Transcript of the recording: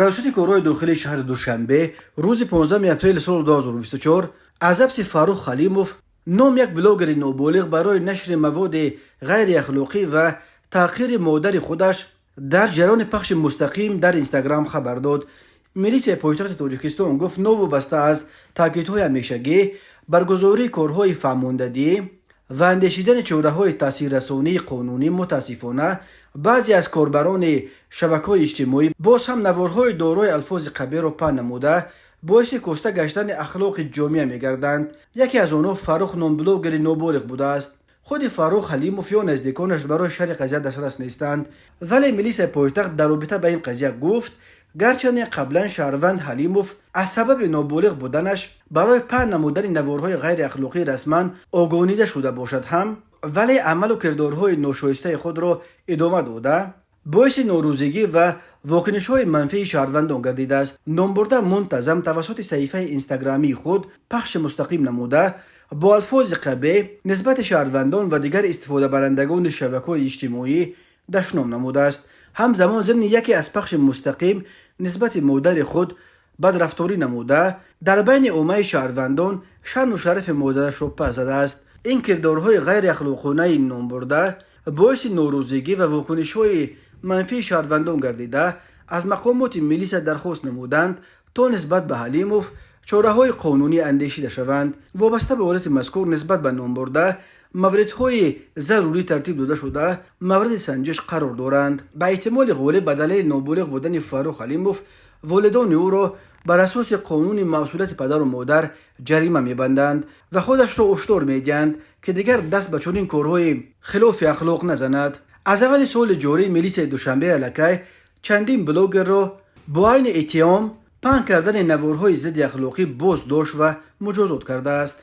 توسط کورهای داخلی شهر دوشنبه روز 15 اپریل سال 2024 از حبس فاروق خلیموف نام یک بلاگر نوبالغ برای نشر مواد غیر اخلاقی و تحقیر مادر خودش در جریان پخش مستقیم در اینستاگرام خبر داد. میلیسیای پایتخت تاجیکستان گفت نوابسته از تاکیدهای همیشگی برگزاری کارهای فرماندهی و اندیشیدن چاره‌های تاثیررسانی قانونی متاسفانه بعضی از کاربران شبکه‌های اجتماعی باز هم نوارهای دارای الفاظ قبیح را پهن نموده باعث کاسته گشتن اخلاق جامعه می‌گردند. یکی از آنها فاروق نام بلاگر نوبالغ بوده است. خود فاروق خلیموف یا نزدیکانش برای شرح قضیه دسترس نیستند، ولی میلیسیای پایتخت در رابطه با این قضیه گفت گرچه قبلا شهروند حلیموف از سبب نابالغ بودنش برای پهن نمودن نوارهای غیر اخلاقی رسما آگاهانیده شده باشد هم، ولی عمل و کردارهای ناشایسته خود را ادامه داده باعث ناراضگی و واکنش‌های منفی شهروندان گردیده است. نامبرده منتظم توسط صفحه اینستاگرامی خود پخش مستقیم نموده با الفاظ قبیح نسبت شهروندان و دیگر استفاده برندگان شبکه‌های اجتماعی دشنام نموده است. همزمان ضمن یکی از پخش مستقیم نسبت مادر خود بدرفتاری نموده در بین عامه شهروندان شأن و شرف مادرش را پس زده است. این کردارهای غیر اخلاقانه نامبرده باعث ناراضگی و واکنش‌های منفی شهروندان گردیده از مقامات میلیسا درخواست نمودند تا نسبت به حلیموف چاره‌های قانونی اندیشیده شوند. وابسته به حالت مذکور نسبت به نامبرده موردهای ضروری ترتیب داده شده مورد سنجش قرار دارند. به احتمال غالب به دلیل نابالغ بودن فاروق خلیموف والدان او را بر اساس قانون مسئولیت پدر و مادر جریمه می‌بندند و خودش را هشدار می‌دهند که دیگر دست به چنین کارهای خلاف اخلاق نزند. از اول سال جاری میلیسیای دوشنبه الکی چندین بلاگر را با عین اتهام پهن کردن نوارهای ضد اخلاقی بازداشت و مجازات کرده است.